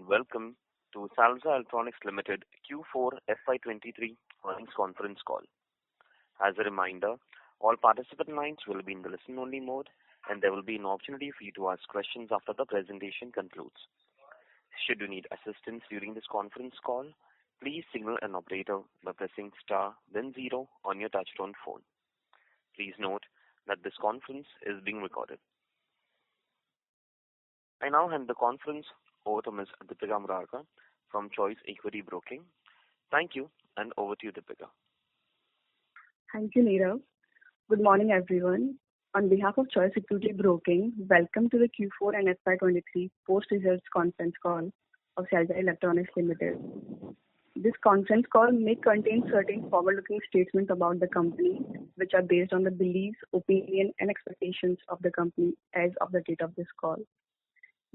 welcome to Salzer Electronics Limited Q4 FY2023 earnings conference call. As a reminder, all participant lines will be in the listen-only mode, and there will be an opportunity for you to ask questions after the presentation concludes. Should you need assistance during this conference call, please signal an operator by pressing star then 0 on your touchtone phone. Please note that this conference is being recorded. I now hand the conference over to Ms. Deepika Murarka from Choice Equity Broking. Thank you, and over to you, Deepika. Thank you, Neerav. Good morning, everyone. On behalf of Choice Equity Broking, welcome to the Q4 and FY23 post-results conference call of Salzer Electronics Limited. This conference call may contain certain forward-looking statements about the company, which are based on the beliefs, opinion, and expectations of the company as of the date of this call.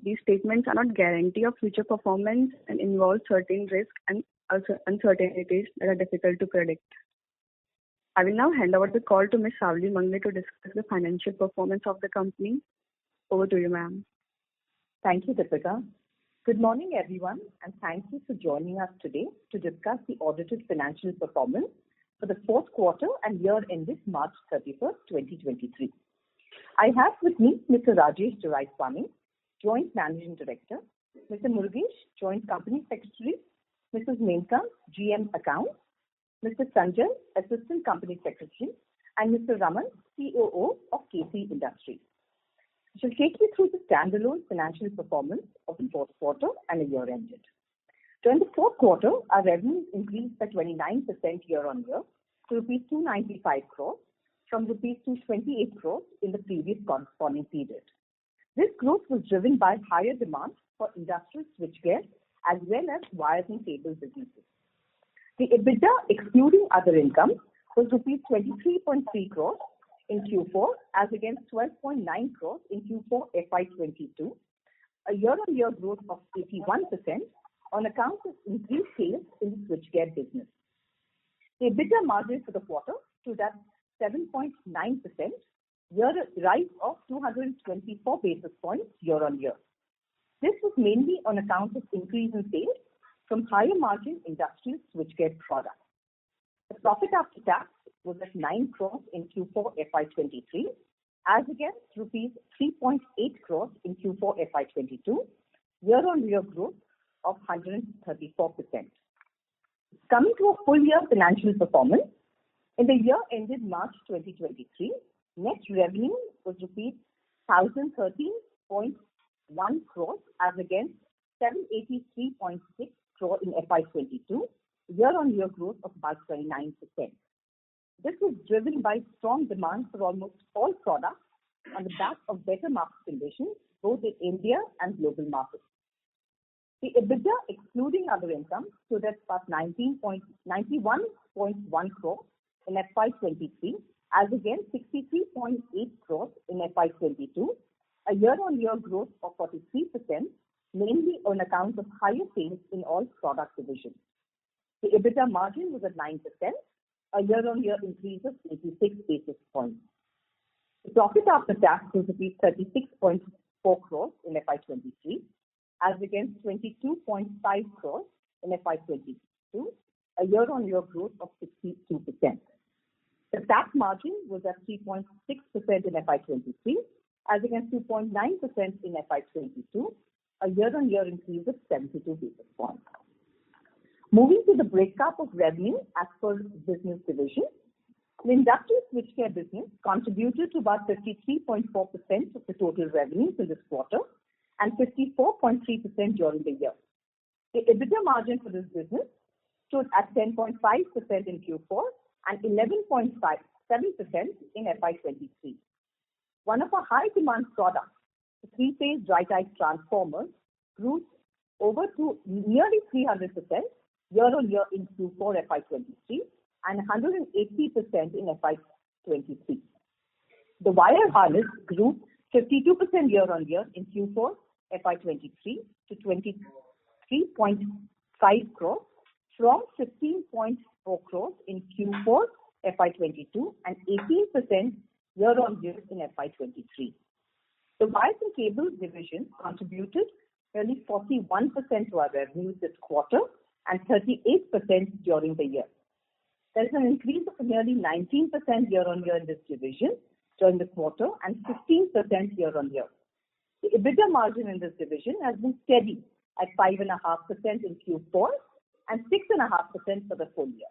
These statements are not guarantee of future performance and involve certain risks and uncertainties that are difficult to predict. I will now hand over the call to Ms. Savli Mangle to discuss the financial performance of the company. Over to you, ma'am. Thank you, Deepika. Good morning, everyone, and thank you for joining us today to discuss the audited financial performance for the fourth quarter and year ended March 31st, 2023. I have with me Mr. Rajesh Doraiswamy, Joint Managing Director, Mr. Murugesh, Joint Company Secretary, Mrs. Menka, GM Accounts, Mr. Sanjay, Assistant Company Secretary, and Mr. Raman, COO of KC Industries. I shall take you through the standalone financial performance of the fourth quarter and a year ended. During the fourth quarter, our revenues increased by 29% year-on-year to rupees 295 crores from rupees 228 crores in the previous corresponding period. This growth was driven by higher demand for industrial switchgear as well as wires and cable businesses. The EBITDA, excluding other income, was rupees 23.3 crores in Q4 as against 12.9 crores in Q4 FY22, a year-on-year growth of 81% on account of increased sales in the switchgear business. The EBITDA margin for the quarter stood at 7.9%, rise of 224 basis points year-on-year. This was mainly on account of increase in sales from higher margin industrial switchgear products. The profit after tax was at 9 crores in Q4 FY23 as against rupees 3.8 crores in Q4 FY22, year-on-year growth of 134%. Coming to a full year financial performance, in the year ended March 2023, net revenue was rupees 1,013.1 crores as against 783.6 crores in FY22, year-on-year growth of about 29%. This was driven by strong demand for almost all products on the back of better market conditions both in India and global markets. The EBITDA, excluding other income, stood at about 91.1 crores in FY23 as against 63.8 crores in FY22, a year-on-year growth of 43%, mainly on account of higher sales in all product divisions. The EBITDA margin was at 9%, a year-on-year increase of 86 basis points. The profit after tax was 36.4 crores in FY23 as against 22.5 crores in FY22, a year-on-year growth of 62%. The tax margin was at 3.6% in FY23 as against 2.9% in FY22, a year-on-year increase of 72 basis points. Moving to the breakup of revenue as per business division, the industrial switchgear business contributed to about 53.4% of the total revenues in this quarter and 54.3% during the year. The EBITDA margin for this business stood at 10.5% in Q4 and 11.7% in FY23. One of our high demand products, the three-phase dry type transformers, grew over to nearly 300% year-on-year in Q4 FY23 and 180% in FY23. The wire harness grew 52% year-on-year in Q4 FY23 to 23.5 crores from 15.4 crores in Q4 FY22 and 18% year-on-year in FY23. The wires and cables division contributed nearly 41% to our revenues this quarter and 38% during the year. There is an increase of nearly 19% year-on-year in this division during the quarter and 15% year-on-year. The EBITDA margin in this division has been steady at 5.5% in Q4 and 6.5% for the full year.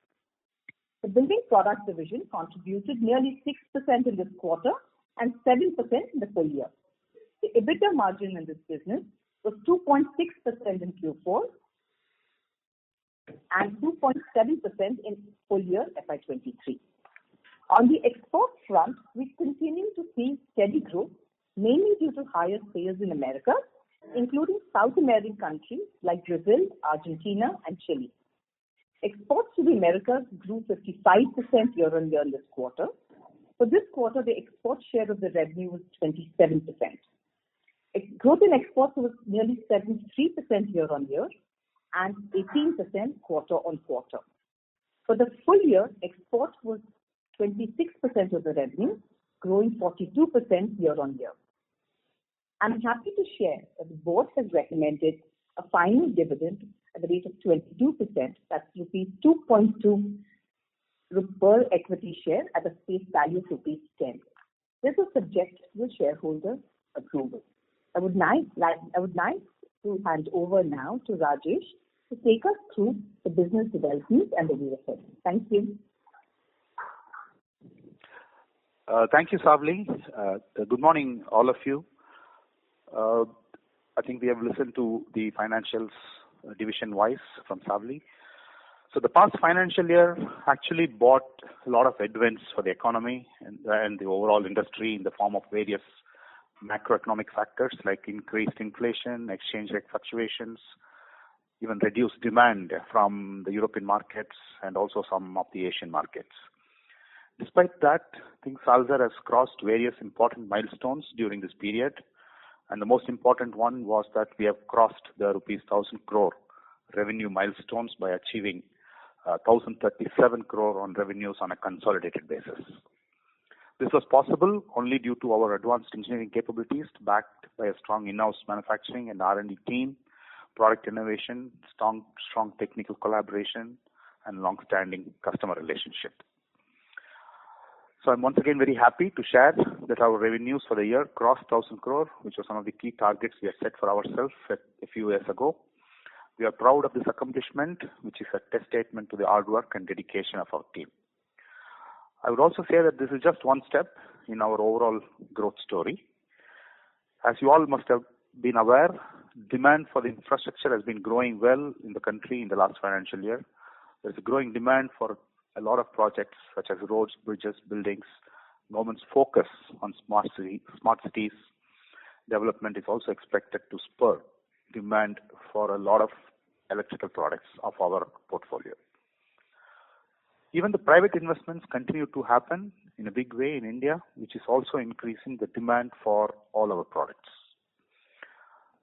The building products division contributed nearly 6% in this quarter and 7% in the full year. The EBITDA margin in this business was 2.6% in Q4 and 2.7% in full year FY23. On the export front, we continue to see steady growth, mainly due to higher sales in America, including South American countries like Brazil, Argentina, and Chile. Exports to the Americas grew 55% year-on-year in this quarter. For this quarter, the export share of the revenue was 27%. Growth in exports was nearly 73% year-on-year and 18% quarter-on-quarter. For the full year, exports was 26% of the revenue, growing 42% year-on-year. I'm happy to share that the board has recommended a final dividend at the rate of 22%, that's rupees 2.2 per equity share at a face value of rupees 10. This is subject to shareholder approval. I would like to hand over now to Rajesh to take us through the business development and the way ahead. Thank you. Thank you, Savli. Good morning, all of you. I think we have listened to the financials division-wise from Savli. So the past financial year actually brought a lot of headwinds for the economy and the overall industry in the form of various macroeconomic factors like increased inflation, exchange rate fluctuations, even reduced demand from the European markets and also some of the Asian markets. Despite that, I think Salzer has crossed various important milestones during this period. And the most important one was that we have crossed the rupees 1,000 crore revenue milestones by achieving 1,037 crore on revenues on a consolidated basis. This was possible only due to our advanced engineering capabilities backed by a strong in-house manufacturing and R&D team, product innovation, strong technical collaboration, and long-standing customer relationship. So I'm once again very happy to share that our revenues for the year crossed 1,000 crore, which was one of the key targets we had set for ourselves a few years ago. We are proud of this accomplishment, which is a testament to the hard work and dedication of our team. I would also say that this is just one step in our overall growth story. As you all must have been aware, demand for the infrastructure has been growing well in the country in the last financial year. There is a growing demand for a lot of projects such as roads, bridges, buildings. Government's focus on smart cities development is also expected to spur demand for a lot of electrical products of our portfolio. Even the private investments continue to happen in a big way in India, which is also increasing the demand for all our products.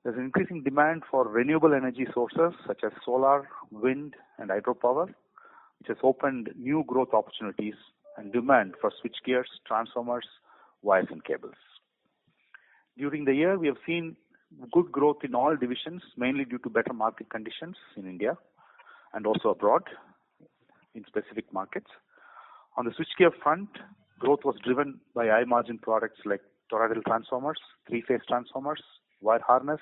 There's an increasing demand for renewable energy sources such as solar, wind, and hydropower, which has opened new growth opportunities and demand for switchgears, transformers, wires, and cables. During the year, we have seen good growth in all divisions, mainly due to better market conditions in India and also abroad in specific markets. On the switchgear front, growth was driven by high-margin products like toroidal transformers, three-phase transformers, wire harness,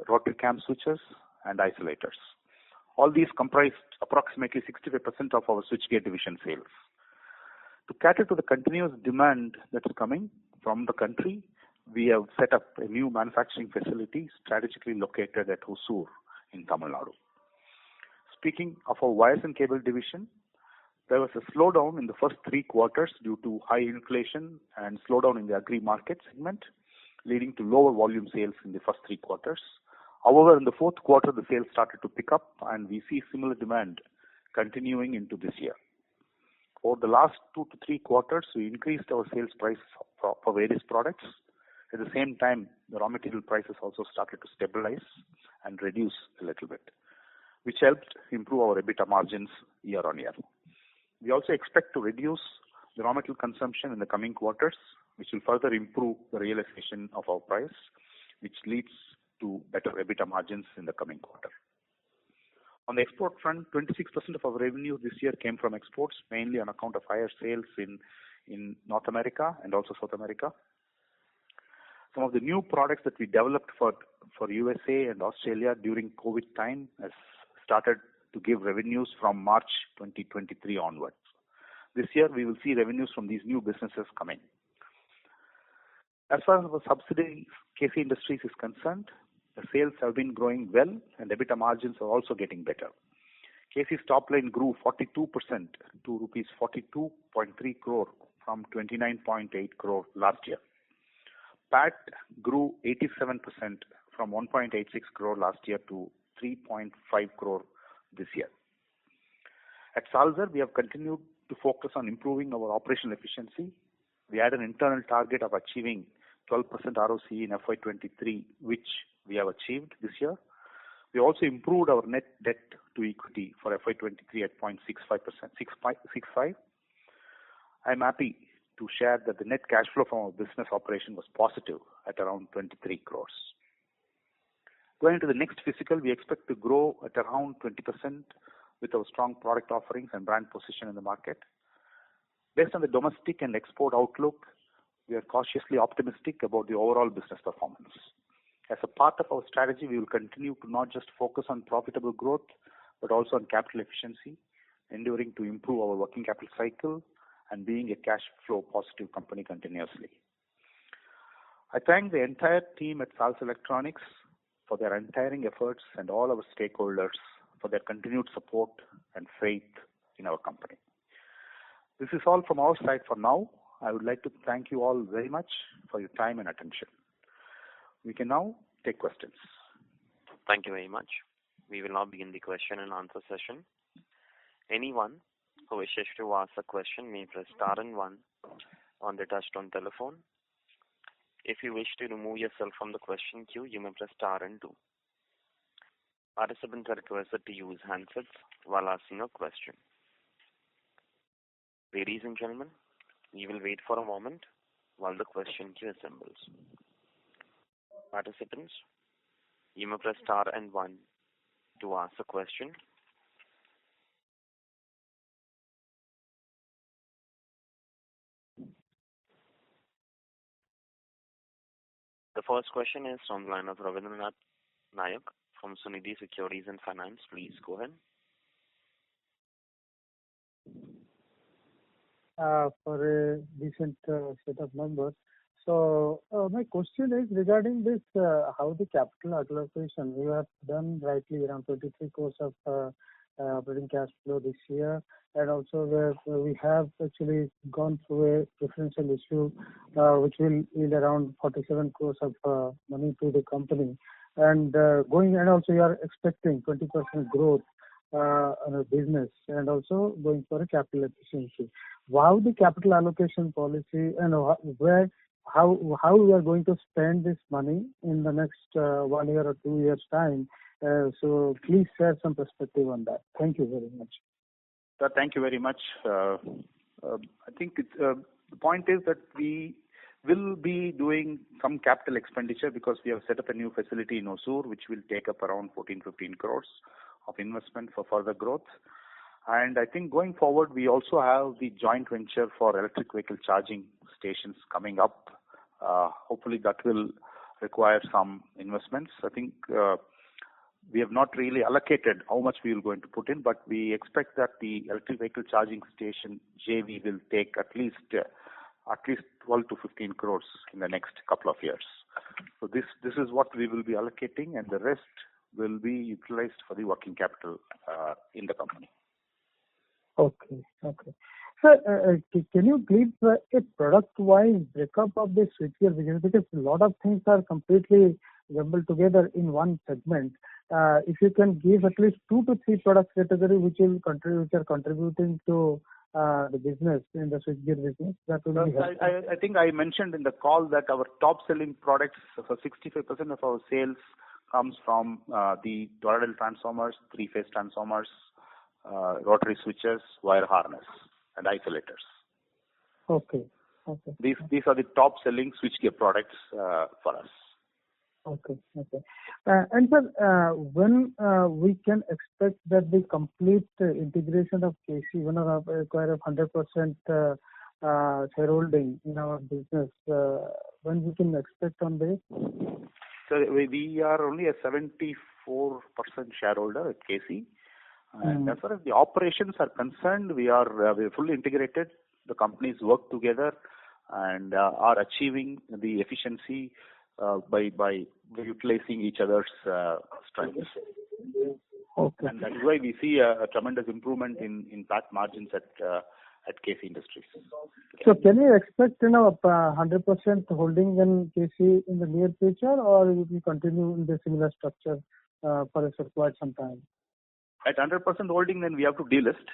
rotary cam switches, and isolators. All these comprised approximately 65% of our switchgear division sales. To cater to the continuous demand that's coming from the country, we have set up a new manufacturing facility strategically located at Hosur in Tamil Nadu. Speaking of our wires and cable division, there was a slowdown in the first 3 quarters due to high inflation and slowdown in the agri-market segment, leading to lower volume sales in the first 3 quarters. However, in the 4th quarter, the sales started to pick up and we see similar demand continuing into this year. Over the last 2 to 3 quarters, we increased our sales prices for various products. At the same time, the raw material prices also started to stabilize and reduce a little bit, which helped improve our EBITDA margins year on year. We also expect to reduce the raw material consumption in the coming quarters, which will further improve the realization of our price, which leads to better EBITDA margins in the coming quarter. On the export front, 26% of our revenue this year came from exports, mainly on account of higher sales in North America and also South America. Some of the new products that we developed for USA and Australia during COVID time has started to give revenues from March 2023 onwards. This year, we will see revenues from these new businesses coming. As far as our subsidiary KC Industries is concerned, the sales have been growing well and EBITDA margins are also getting better. KC's top line grew 42% to rupees 42.3 crore from 29.8 crore last year. PAT grew 87% from 1.86 crore last year to 3.5 crore this year. At Salzer, we have continued to focus on improving our operational efficiency. We had an internal target of achieving 12% ROCE in FY23, which we have achieved this year. We also improved our net debt to equity for FY23 at 0.65%. I am happy to share that the net cash flow from our business operation was positive at around 23 crores. Going into the next fiscal, we expect to grow at around 20% with our strong product offerings and brand position in the market. Based on the domestic and export outlook, we are cautiously optimistic about the overall business performance. As a part of our strategy, we will continue to not just focus on profitable growth, but also on capital efficiency, endeavoring to improve our working capital cycle and being a cash flow positive company continuously. I thank the entire team at Salzer Electronics for their untiring efforts and all our stakeholders for their continued support and faith in our company. This is all from our side for now. I would like to thank you all very much for your time and attention. We can now take questions. Thank you very much. We will now begin the question and answer session. Anyone who wishes to ask a question may press star and 1 on the touch-tone telephone. If you wish to remove yourself from the question queue, you may press star and 2. Participants are requested to use handsets while asking a question. Ladies and gentlemen, we will wait for a moment while the question queue assembles. Participants, you may press star and 1 to ask a question. The first question is from the line of Ravindranath Nayak from Sunidhi Securities and Finance. Please go ahead. For a decent set of numbers. So my question is regarding this, how the capital allocation, we have done rightly around 23 crores of operating cash flow this year, and also we have actually gone through a differential issue which will yield around 47 crores of money to the company, and also you are expecting 20% growth on a business and also going for a capital efficiency. How the capital allocation policy and how we are going to spend this money in the next 1 year or 2 years time. So please share some perspective on that. Thank you very much. Sir, thank you very much. I think the point is that we will be doing some capital expenditure because we have set up a new facility in Hosur, which will take up around 14-15 crores of investment for further growth. And I think going forward, we also have the joint venture for electric vehicle charging stations coming up. Hopefully that will require some investments. I think we have not really allocated how much we are going to put in, but we expect that the electric vehicle charging station JV will take at least 12 to 15 crores in the next couple of years. So this is what we will be allocating, and the rest will be utilized for the working capital in the company. Okay. Sir, can you give a product-wise breakup of the switchgear? Because a lot of things are completely jumbled together in one segment. If you can give at least 2 to 3 product categories which are contributing to the business in the switchgear business, that will be helpful. I think I mentioned in the call that our top-selling products, for 65% of our sales, comes from the toroidal transformers, 3-phase transformers, rotary switches, wire harness, and isolators. Okay. These are the top-selling switchgear products for us. Okay. And sir, when we can expect that the complete integration of KC, when we acquire a 100% shareholding in our business, when we can expect on this? So we are only a 74% shareholder at KC. And as far as the operations are concerned, we're fully integrated. The companies work together and are achieving the efficiency by utilizing each other's strengths. Okay. And that is why we see a tremendous improvement in PAT margins at KC Industries. So can you expect 100% holding in KC in the near future, or will we continue in the similar structure for quite some time? At 100% holding, then we have to delist.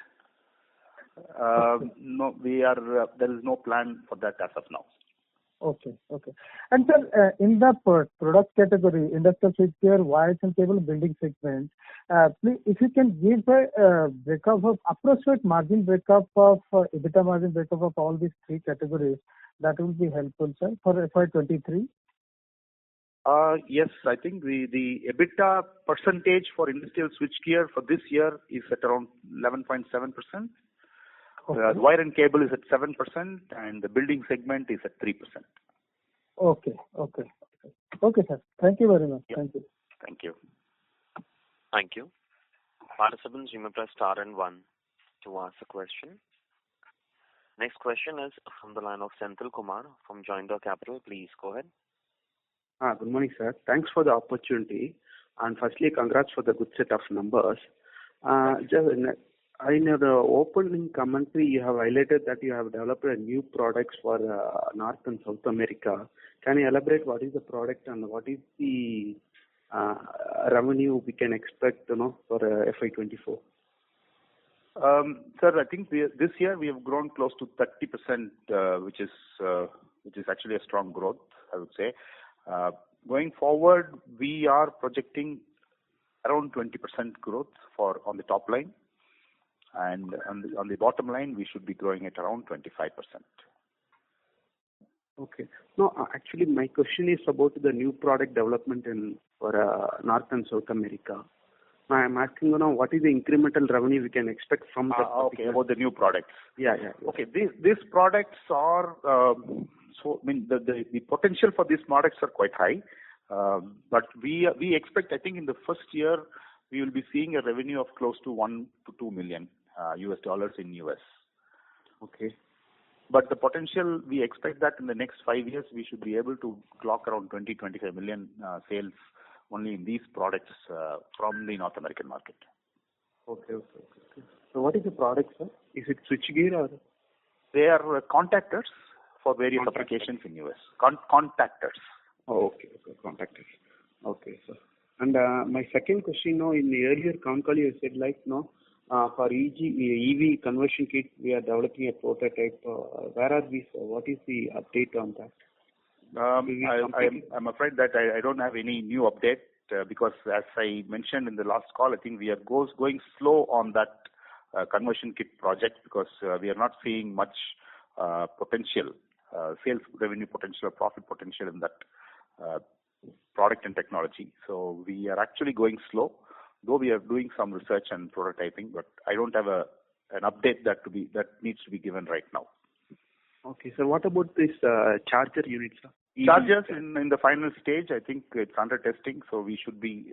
No, there is no plan for that as of now. Okay. And sir, in the product category, industrial switchgear, wires and cable, building segment, please, if you can give a breakup of approximate margin breakup of EBITDA margin breakup of all these three categories, that will be helpful, sir, for FY23. Yes, I think the EBITDA percentage for industrial switchgear for this year is at around 11.7%. The wire and cable is at 7%, and the building segment is at 3%. Okay, sir. Thank you very much. Yeah. Thank you. Thank you. Thank you. Participants, you may press star and 1 to ask a question. Next question is from the line of Senthil Kumar from Joindre Capital. Please go ahead. Good morning, sir. Thanks for the opportunity. And firstly, congrats for the good set of numbers. I know the opening commentary you have highlighted that you have developed a new products for North and South America. Can you elaborate what is the product and what is the revenue we can expect, for FY24? Sir, I think this year we have grown close to 30%, which is actually a strong growth, I would say. Going forward, we are projecting around 20% growth on the top line, and on the bottom line, we should be growing at around 25%. Okay. No, actually, my question is about the new product development for North and South America. I'm asking, what is the incremental revenue we can expect from that? Okay, about the new products. Yeah. Okay, these products are the potential for these products are quite high, but we expect, I think, in the first year we will be seeing a revenue of close to $1 to $2 million US dollars in US. Okay. But the potential, we expect that in the next 5 years we should be able to clock around 20-25 million sales only in these products from the North American market. Okay. So what is the product, sir? Is it switchgear or? They are contactors for various applications in US. Contactors. Oh, okay. Contactors. Okay, sir. And my second question, in the earlier Concall you said for EV conversion kit we are developing a prototype. Where are we, sir? What is the update on that? I'm afraid that I don't have any new update because as I mentioned in the last call, I think we are going slow on that conversion kit project because we are not seeing much potential, sales revenue potential or profit potential in that product and technology. So we are actually going slow, though we are doing some research and prototyping, but I don't have an update that needs to be given right now. Okay, so what about this charger unit, sir? Chargers in the final stage. I think it's under testing, so we should be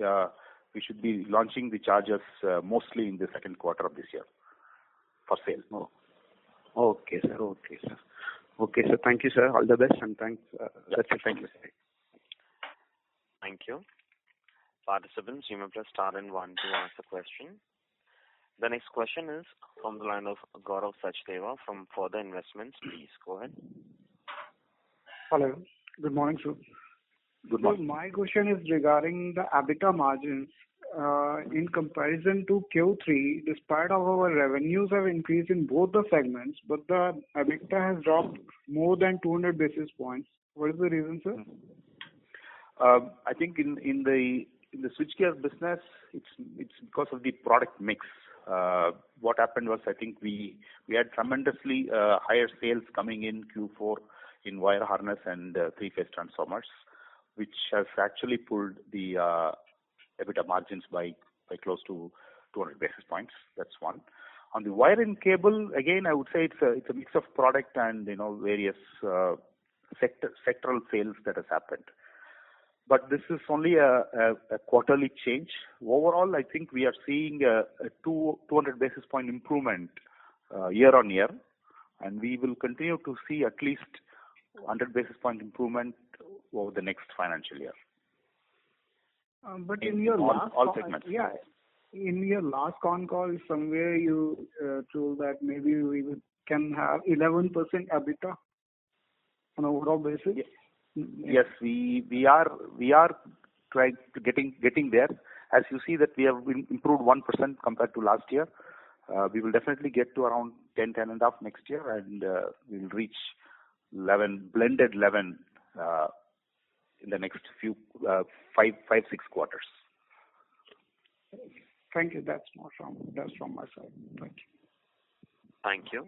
launching the chargers mostly in the second quarter of this year for sale. Oh. Okay, sir. Okay, sir. Thank you, sir. All the best, and thanks. That's it. Thank you. Thank you. Participants, you may press star and 1 to ask a question. The next question is from the line of Gaurav Sachdeva from Further Investments. Please go ahead. Hello. Good morning, sir. Good morning. So my question is regarding the EBITDA margins. In comparison to Q3, despite of our revenues have increased in both the segments, but the EBITDA has dropped more than 200 basis points. What is the reason, sir? I think in the switchgear business, it's because of the product mix. What happened was, I think we had tremendously higher sales coming in Q4 in wire harness and three-phase transformers. which has actually pulled the EBITDA margins by close to 200 basis points. That's one. On the wire and cable, again, I would say it's a mix of product and various sectoral sales that has happened. But this is only a quarterly change. Overall, I think we are seeing a 200 basis point improvement year on year, and we will continue to see at least 100 basis point improvement over the next financial year. But in your last all segments. In your last con call, somewhere you told that maybe can have 11% EBITDA on an overall basis. Yes, we are trying to getting there. As you see that we have improved 1% compared to last year. We will definitely get to around 10.5 next year, and we will reach 11 in the next few 5-6 quarters. Thank you. That's from my side. Thank you. Thank you.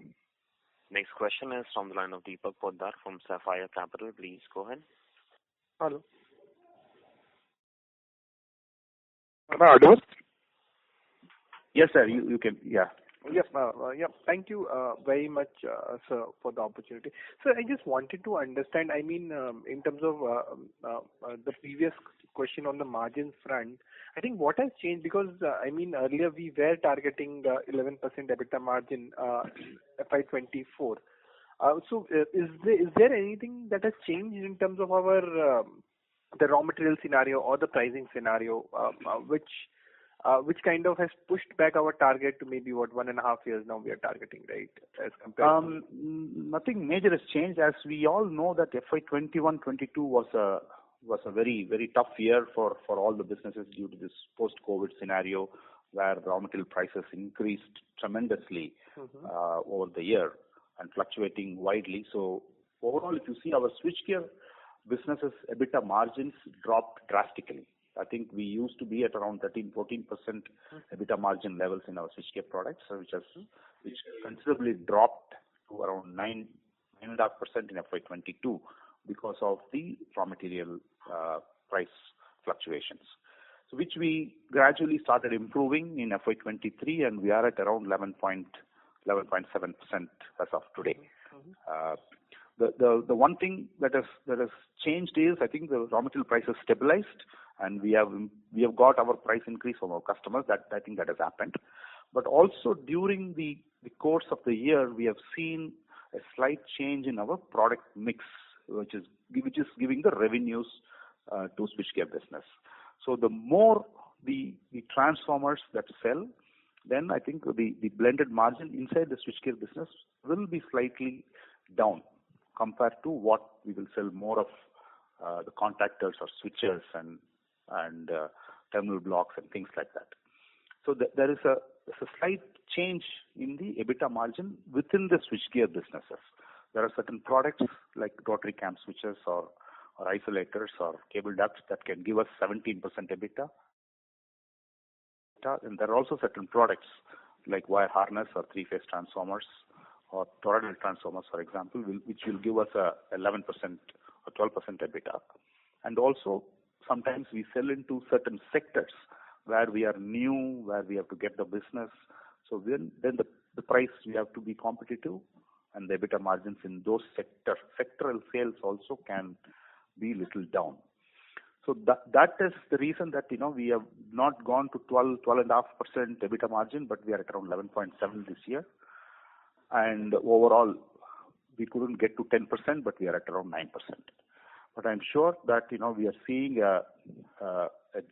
Next question is from the line of Deepak Poddar from Sapphire Capital. Please go ahead. Hello. Am I audible? Yes, sir. You can. Yeah. Yes, thank you very much, sir, for the opportunity. So I just wanted to understand, in terms of the previous question on the margins front, I think what has changed, because, earlier we were targeting 11% EBITDA margin FY24. So is there anything that has changed in terms of our the raw material scenario or the pricing scenario, which kind of has pushed back our target to maybe 1.5 years now we are targeting, right? As compared to... Nothing major has changed. As we all know that FY21-22 was a very, very tough year for all the businesses due to this post-COVID scenario where raw material prices increased tremendously over the year and fluctuating widely. So overall, if you see our switchgear businesses, EBITDA margins dropped drastically. I think we used to be at around 13-14% EBITDA margin levels in our switchgear products, which considerably dropped to around 9.5% in FY22 because of the raw material price fluctuations. So which we gradually started improving in FY23, and we are at around 11.7% as of today. The one thing that has changed is I think the raw material prices stabilized, and we have got our price increase from our customers. That I think that has happened. But also during the course of the year, we have seen a slight change in our product mix, which is giving the revenues to switchgear business. So the more the transformers that sell, then I think the blended margin inside the switchgear business will be slightly down compared to what we will sell more of the contactors or switches and terminal blocks and things like that. So there is a slight change in the EBITDA margin within the switchgear businesses. There are certain products like rotary cam switches or isolators or cable ducts that can give us 17% EBITDA. And there are also certain products like wire harness or three-phase transformers or toroidal transformers, for example, which will give us a 11% or 12% EBITDA. And also sometimes we sell into certain sectors where we are new, where we have to get the business. So then the price, we have to be competitive, and the EBITDA margins in those sectoral sales also can be little down. So that is the reason that we have not gone to 12.5% EBITDA margin, but we are at around 11.7 this year. And overall, we couldn't get to 10%, but we are at around 9%. But I'm sure that we are seeing a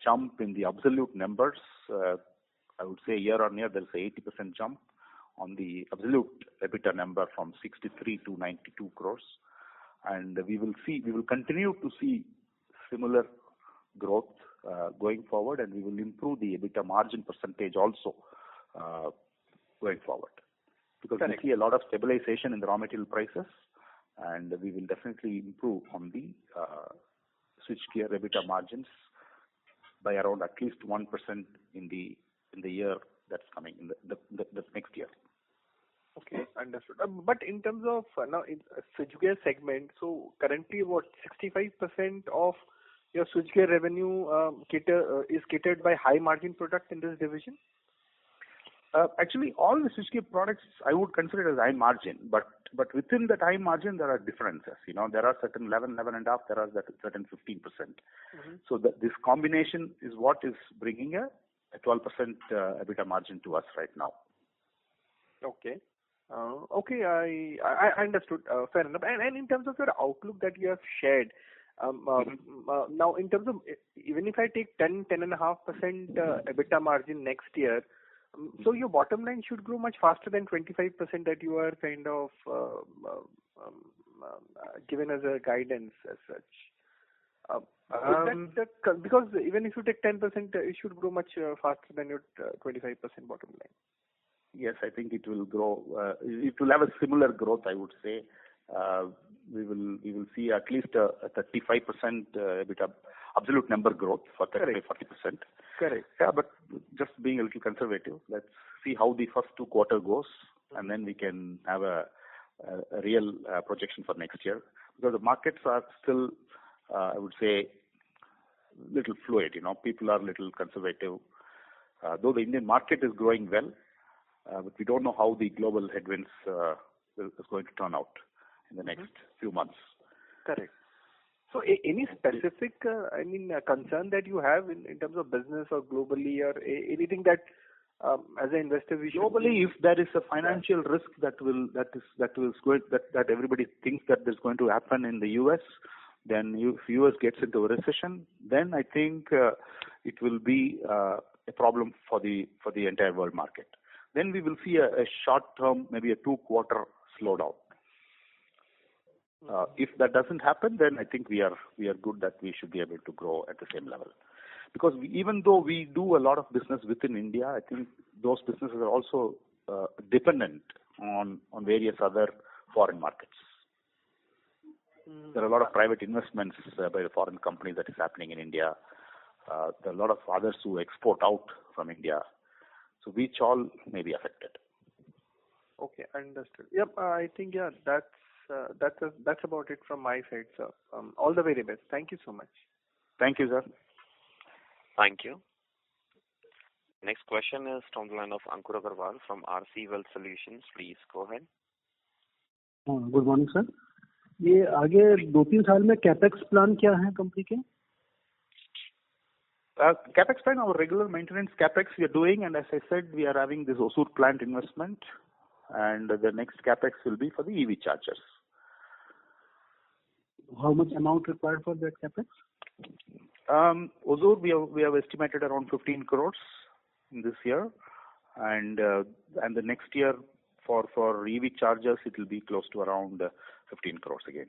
jump in the absolute numbers. I would say year on year there's a 80% jump on the absolute EBITDA number from 63 to 92 crores, and we will continue to see similar growth going forward, and we will improve the EBITDA margin percentage also going forward, because we see a lot of stabilization in the raw material prices, and we will definitely improve on the switchgear EBITDA margins by around at least 1% in the year that's coming, in the next year. Okay, understood. But in terms of now in switchgear segment, so currently what 65% of your switchgear revenue is catered by high margin product in this division? Actually, all the switchgear products I would consider as high margin, but within that high margin there are differences. There are certain 11 and a half, there are certain 15%. So this combination is what is bringing a 12% EBITDA margin to us right now. Okay. I understood. Fair enough. And in terms of your outlook that you have shared, now in terms of, even if I take 10.5% EBITDA margin next year, so your bottom line should grow much faster than 25% that you are kind of given as a guidance as such. Because even if you take 10%, it should grow much faster than your 25% bottom line. Yes, I think it will grow. It will have a similar growth, I would say. We will see at least a 35% EBITDA absolute number growth for 35-40%. Correct. Yeah, but just being a little conservative, let's see how the first 2 quarters goes, and then we can have a real projection for next year. Because the markets are still, I would say, little fluid. People are little conservative. Though the Indian market is growing well, but we don't know how the global headwinds is going to turn out in the next few months. Correct. So any specific, concern that you have in terms of business or globally, or anything that as an investor we should... Globally, if there is a financial risk that everybody thinks that is going to happen in the U.S., then if U.S. gets into a recession, then I think it will be a problem for the entire world market. Then we will see a short-term, maybe a 2-quarter slowdown. If that doesn't happen, then I think we are good that we should be able to grow at the same level. Because even though we do a lot of business within India, I think those businesses are also dependent on various other foreign markets. There are a lot of private investments by the foreign companies that is happening in India. There are a lot of others who export out from India. So which all may be affected. Okay, understood. Yep, I think that's about it from my side, sir. All the very best. Thank you so much. Thank you, sir. Thank you. Next question is from the line of Ankur Agarwal from RC Wealth Solutions. Please go ahead. Good morning sir. ये आगे 2-3 साल में capex plan क्या है company के? Capex plan, our regular maintenance capex we are doing, and as I said, we are having this Osur plant investment, and the next capex will be for the EV chargers. How much amount required for that capex? Osur, we have estimated around 15 crores in this year, and the next year for EV chargers it will be close to around 15 crores again.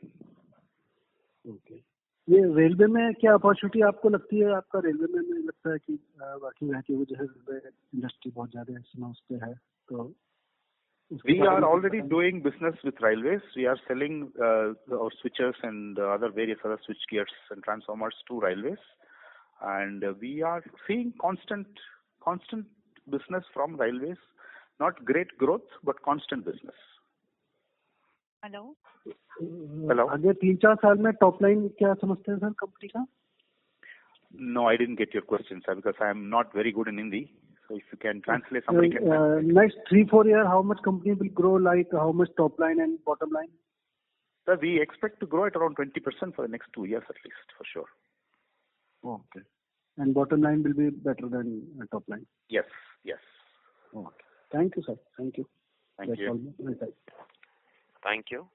Okay. ये railway में क्या opportunity आपको लगती है? आपका railway में मुझे लगता है कि वर्किंग है कि वो जो है इंडस्ट्री बहुत ज्यादा है उस पे है, तो we are already doing business with railways. We are selling our switches and various other switch gears and transformers to railways, and we are seeing constant business from railways. Not great growth, but constant business. Hello. आगे 3-4 साल में top line क्या समझते हैं sir company का? No, I didn't get your question, sir, because I am not very good in Hindi. So if you can translate, somebody can translate. Next 3-4 years, how much company will grow, like how much top line and bottom line? Sir, we expect to grow at around 20% for the next 2 years at least, for sure. Okay. And bottom line will be better than top line? Yes. Okay. Thank you, sir. Thank you. Thank you. Thank you.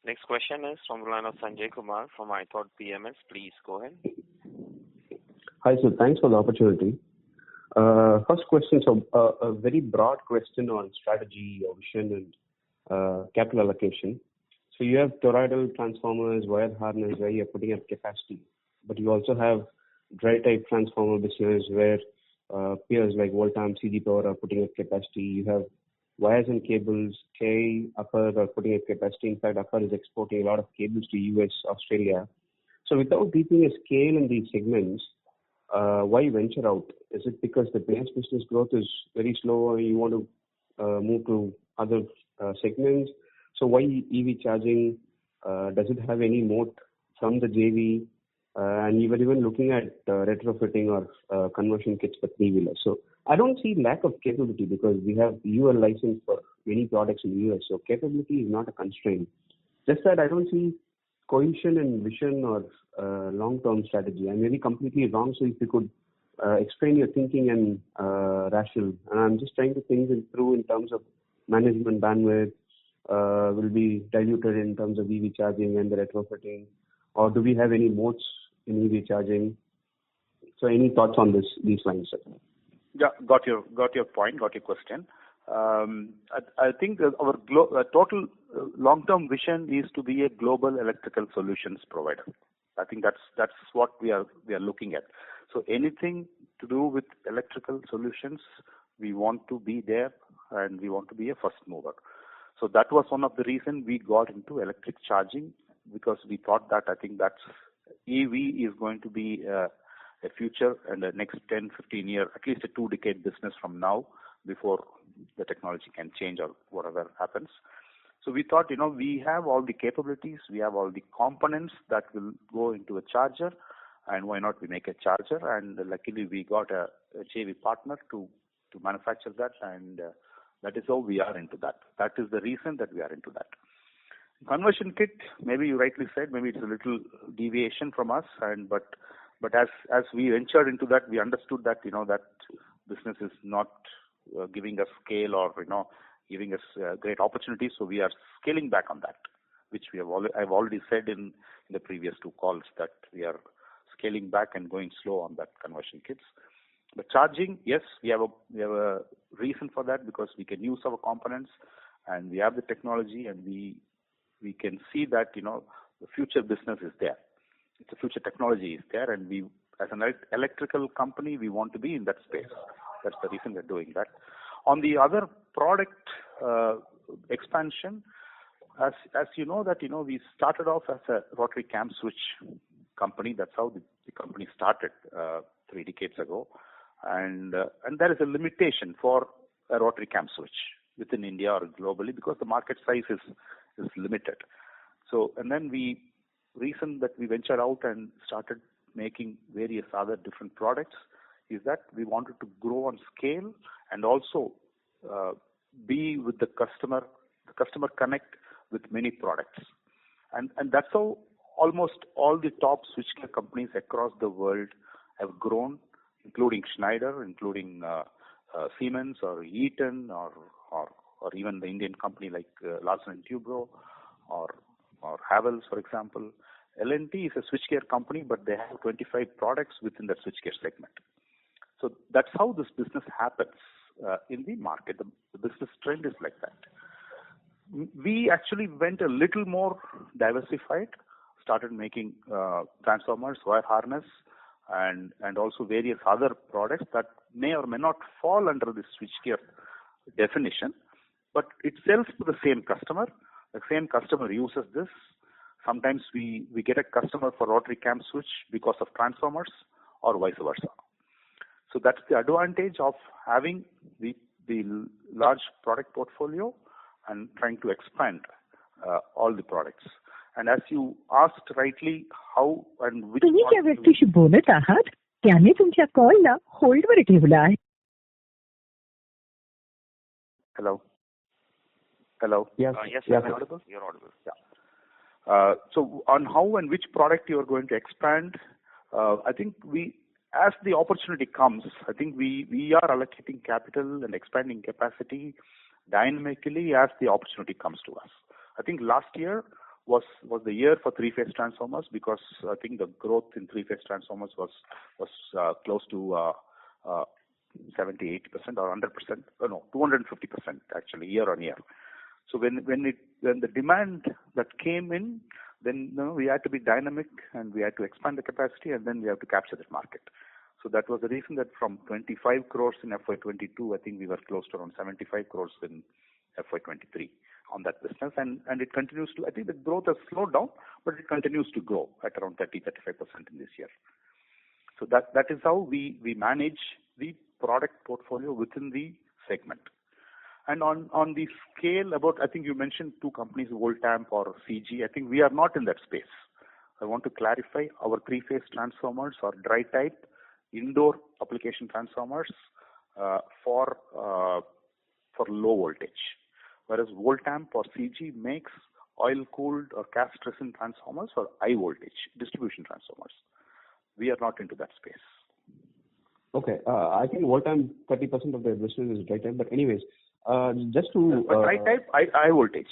Next question is from the line of Sanjay Kumar from iThought PMS. Please go ahead. Hi, sir. Thanks for the opportunity. First question, so a very broad question on strategy, vision, and capital allocation. So you have toroidal transformers, wire harness, where you are putting up capacity, but you also have dry type transformer business where peers like Voltam, CG Power are putting up capacity. You have wires and cables, K, Upper are putting up capacity. In fact, Upper is exporting a lot of cables to US, Australia. So without reaching a scale in these segments, why venture out? Is it because the base business growth is very slow or you want to move to other segments? So why EV charging? Does it have any moat from the JV? and we were even looking at retrofitting or conversion kits for three-wheelers. So I don't see lack of capability because we have UL license for many products in the US. So capability is not a constraint. Just that I don't see cohesion and vision or long-term strategy. I may be completely wrong. So if you could explain your thinking and rationale. And I'm just trying to think it through in terms of management bandwidth. Will be diluted in terms of EV charging and the retrofitting, or do we have any modes in EV charging? So any thoughts on these lines, sir? Yeah, got your point, got your question. I think our total long-term vision is to be a global electrical solutions provider. I think that's what we are looking at. So anything to do with electrical solutions, we want to be there and we want to be a first mover. So that was one of the reasons we got into electric charging, because we thought that I think that's EV is going to be a future and the next 10, 15 year, at least a 2-decade business from now before the technology can change or whatever happens. So we thought, we have all the capabilities, we have all the components that will go into a charger, and why not we make a charger? And luckily we got a JV partner to manufacture that, and that is how we are into that. That is the reason that we are into that. Conversion kit, maybe you rightly said, maybe it's a little deviation from us, but as we ventured into that, we understood that that business is not giving us scale or giving us great opportunities. So we are scaling back on that, which I've already said in the previous 2 calls that we are scaling back and going slow on that conversion kits. But charging, yes, we have a reason for that, because we can use our components and we have the technology, and we can see that the future business is there. The future technology is there, and we, as an electrical company, we want to be in that space. That's the reason we're doing that. On the other product expansion, as you know that we started off as a rotary cam switch company. That's how the company started 3 decades ago. And there is a limitation for a rotary cam switch within India or globally, because the market size is limited. So, and then reason that we ventured out and started making various other different products is that we wanted to grow on scale and also be with the customer connect with many products. And that's how almost all the top switchgear companies across the world have grown, including Schneider, including Siemens or Eaton or even the Indian company like Larsen & Toubro or Havells, for example. L&T is a switchgear company, but they have 25 products within the switchgear segment. So that's how this business happens in the market. The business trend is like that. We actually went a little more diversified, started making transformers, wire harness, and also various other products that may or may not fall under the switchgear definition, but it sells to the same customer. The same customer uses this. Sometimes we get a customer for rotary cam switch because of transformers or vice versa. So that's the advantage of having the large product portfolio and trying to expand all the products. And as you asked rightly, how and which... तुम्ही ज्या व्यक्तीशी बोलत आहात त्याने तुमच्या कॉलला होल्डवर ठेवला आहे. Hello. Yes. Yes, sir. You're audible. You're audible. Yeah. So on how and which product you are going to expand, I think as the opportunity comes, I think we are allocating capital and expanding capacity dynamically as the opportunity comes to us. I think last year was the year for three-phase transformers, because I think the growth in three-phase transformers was close to 70-80% or 100%, no, 250% actually year on year. So when the demand that came in, then we had to be dynamic and we had to expand the capacity, and then we have to capture that market. So that was the reason that from 25 crores in FY22, I think we were close to around 75 crores in FY23 on that business, and it continues to. I think the growth has slowed down, but it continues to grow at around 30-35% in this year. So that is how we manage the product portfolio within the segment. And on the scale, I think you mentioned two companies, Voltamp or CG. I think we are not in that space. I want to clarify our three-phase transformers are dry type indoor application transformers for low voltage, whereas Voltamp or CG makes oil-cooled or cast resin transformers for high voltage distribution transformers. We are not into that space. Okay. I think Voltamp 30% of their business is dry type, but anyways, just to dry type high voltage.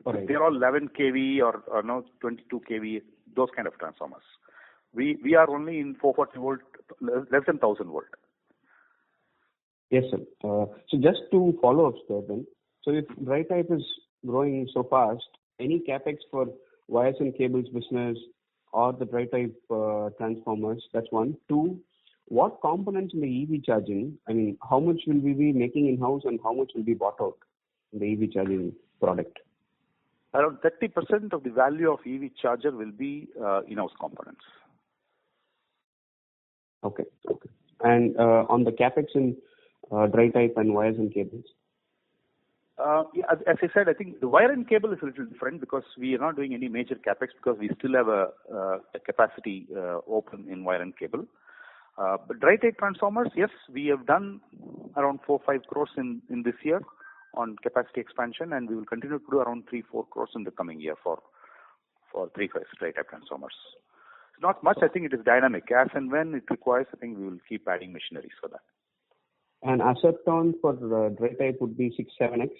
Right. They're all 11 kV or 22 kV, those kind of transformers. We are only in 440 volt, less than 1000 volt. Yes, sir. So just to follow up, sir, then, so if dry type is growing so fast, any capex for wires and cables business or the dry type transformers? That's one. Two, what components in the EV charging? I mean, how much will we be making in house and how much will be bought out in the EV charging product? Around 30% of the value of EV charger will be in-house components. Okay. And on the capex in dry type and wires and cables? As I said, I think the wire and cable is a little different because we are not doing any major capex because we still have a capacity open in wire and cable. But dry type transformers, yes, we have done around 4-5 crores in this year on capacity expansion, and we will continue to do around 3-4 crores in the coming year for three-phase dry type transformers. It's not much. I think it is dynamic. As and when it requires, I think we will keep adding machineries for that. And asset turn for dry type would be 6-7x?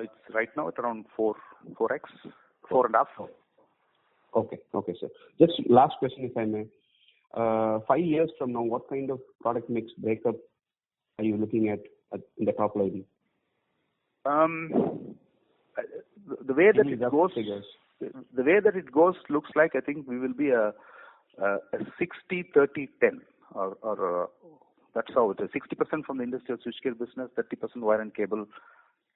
It's right now at around 4x, 4.5. Okay, sir. Just last question, if I may. 5 years from now, what kind of product mix breakup are you looking at in the top line? The way that it goes, the way that it goes looks like I think we will be a 60-30-10 or that's how it is. 60% from the industrial switchgear business, 30% wire and cable,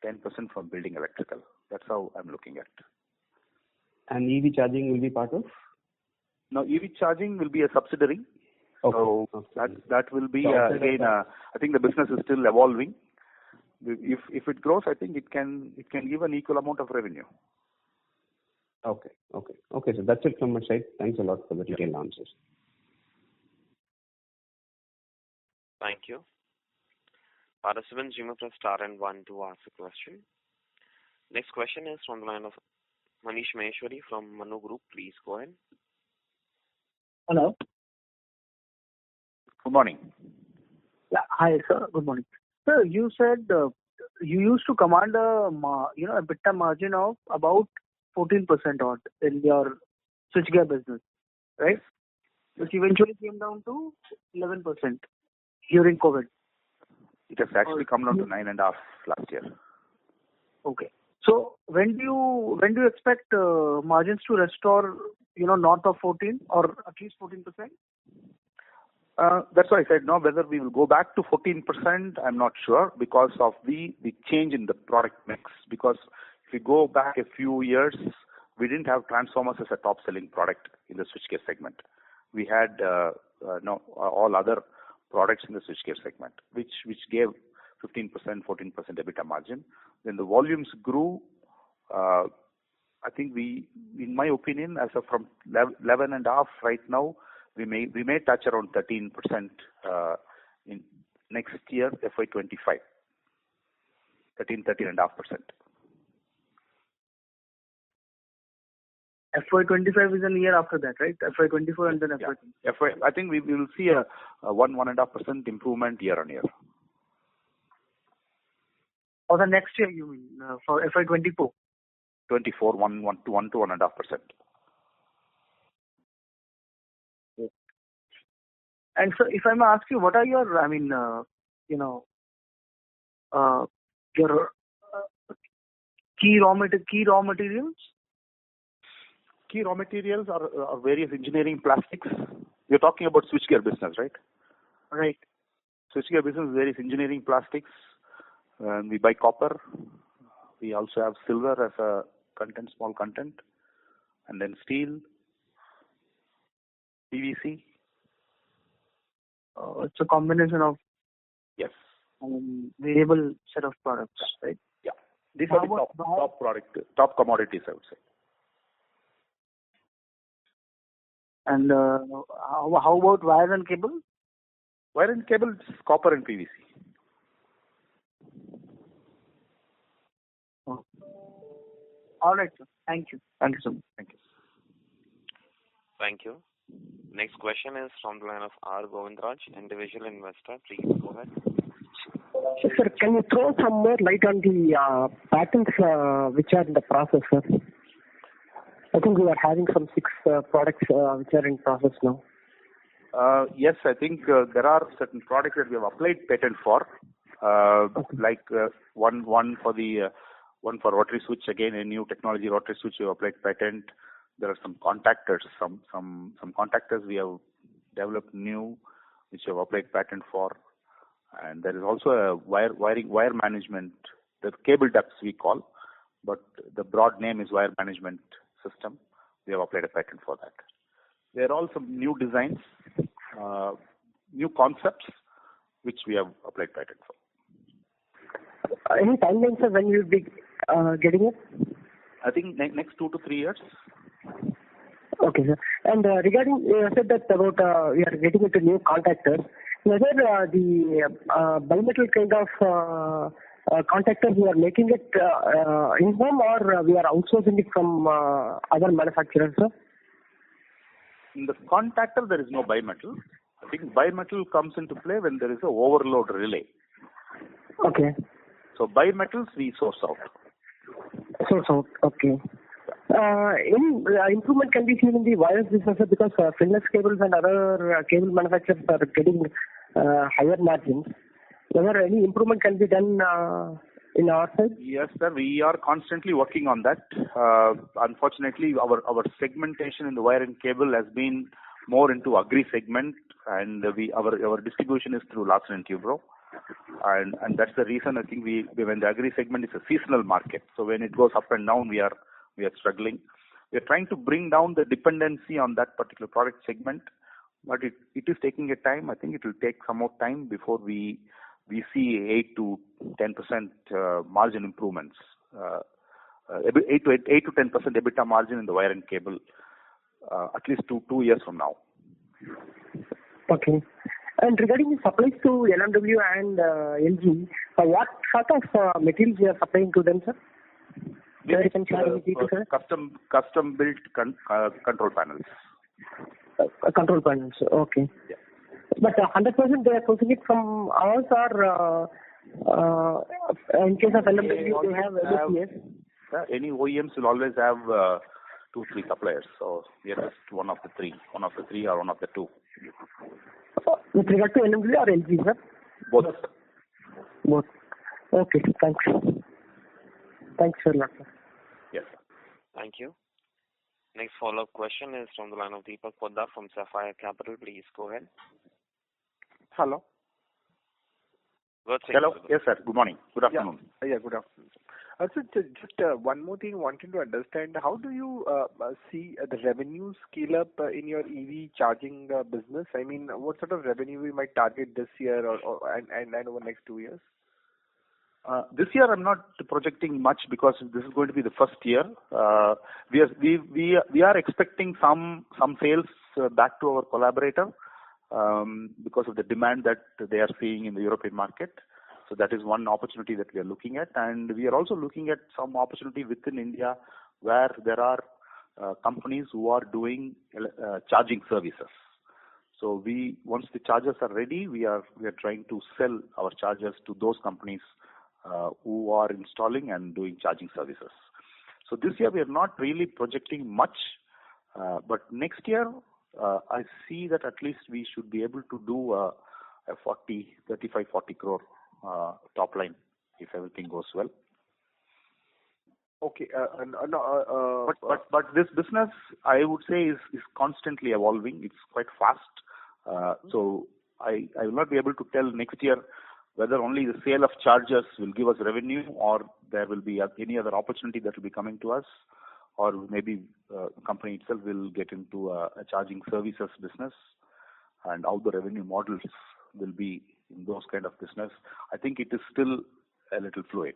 10% from building electrical. That's how I'm looking at. And EV charging will be part of? No, EV charging will be a subsidiary. Okay. So that will be again. I think the business is still evolving. If it grows, I think it can give an equal amount of revenue. Okay. So that's it from my side. Thanks a lot for the detailed answers. Thank you. Participants, you may press star and 1 to ask a question. Next question is from the line of Manish Maheshwari from Manu Group. Please go ahead. Hello. Good morning. Yeah. Hi, sir. Good morning. Sir, you said you used to command a EBITDA margin of about 14% odd in your switchgear business, right? Which eventually came down to 11% during COVID. It has actually come down to 9.5 last year. Okay. So when do you expect margins to restore, north of 14 or at least 14%? That's why I said no. Whether we will go back to 14%, I'm not sure because of the change in the product mix. Because if we go back a few years, we didn't have transformers as a top-selling product in the switchgear segment. We had all other products in the switchgear segment, which gave 15%, 14% EBITDA margin. Then the volumes grew. I think in my opinion, as of from 11.5 right now, we may touch around 13% in next year, FY25. 13.5%. FY25 is a year after that, right? FY24 and then FY25. I think we will see a 1.5% improvement year on year. For the next year, you mean, for FY24? 24, 1 to 1.5%. And so, if I may ask you, what are your, your key raw materials? Key raw materials are various engineering plastics. You're talking about switchgear business, right? Right. Switchgear business is various engineering plastics. We buy copper. We also have silver as a small content, and then steel, PVC. It's a combination of variable set of products, right? Yeah. These are the top commodities, I would say. And how about wire and cable? Wire and cable is copper and PVC. Oh. All right, sir. Thank you. Thank you so much. Thank you. Thank you. Next question is from the line of R. Govindraj, individual investor. Please go ahead. Sir, can you throw some more light on the patents which are in the process, sir? I think we are having some 6 products which are in process now. Yes, I think there are certain products that we have applied patent for, like one for rotary switch, again a new technology rotary switch we have applied patent. There are some contactors, some contactors we have developed new, which we have applied patent for, and there is also a wire management, the cable ducts we call, but the broad name is wire management system. We have applied a patent for that. There are also new designs, new concepts, which we have applied patent for. Any timelines, sir, when you will be getting it? I think next 2 to 3 years. Okay, sir. And regarding, you said that about we are getting into new contactors. Whether the bimetal kind of contactors we are making it in-home or we are outsourcing it from other manufacturers, sir? In the contactor, there is no bimetal. I think bimetal comes into play when there is a overload relay. Okay. So bimetals we source out. Source out, okay. Any improvement can be seen in the wires business because finless cables and other cable manufacturers are getting higher margins. Whether any improvement can be done in our side? Yes, sir. We are constantly working on that. Unfortunately, our segmentation in the wire and cable has been more into agri segment, and our distribution is through Larsen and Toubro. And that's the reason I think when the agri segment is a seasonal market, so when it goes up and down, we are struggling. We are trying to bring down the dependency on that particular product segment, but it is taking a time. I think it will take some more time before we see 8 to 10% margin improvements, 8 to 10% EBITDA margin in the wire and cable, at least 2 years from now. Okay. And regarding the supplies to LMW and LG, what sort of materials you are supplying to them, sir? Custom built control panels. Control panels, okay. Yeah. But 100% they are sourcing it from us, or in case of LMW they have LSPS? Any OEMs will always have 2-3 suppliers, so we are just one of the three or one of the 2. With regard to LMW or LG, sir? Both. Okay, thanks. Thanks a lot, sir. Yes. Thank you. Next follow-up question is from the line of Deepak Poddar from Sapphire Capital. Please go ahead. Hello. Hello. Yes, sir. Good morning. Good afternoon. Yeah, good afternoon. So just one more thing, wanting to understand, how do you see the revenue scale up in your EV charging business? I mean, what sort of revenue we might target this year and over the next 2 years? This year I'm not projecting much because this is going to be the first year. We are expecting some sales back to our collaborator because of the demand that they are seeing in the European market. So that is one opportunity that we are looking at, and we are also looking at some opportunity within India where there are companies who are doing charging services. So once the chargers are ready, we are trying to sell our chargers to those companies who are installing and doing charging services. So this year we are not really projecting much, but next year I see that at least we should be able to do a 35-40 crore top line if everything goes well. Okay. But this business, I would say, is constantly evolving. It's quite fast. So I will not be able to tell next year whether only the sale of chargers will give us revenue or there will be any other opportunity that will be coming to us, or maybe the company itself will get into a charging services business, and how the revenue models will be in those kind of business. I think it is still a little fluid.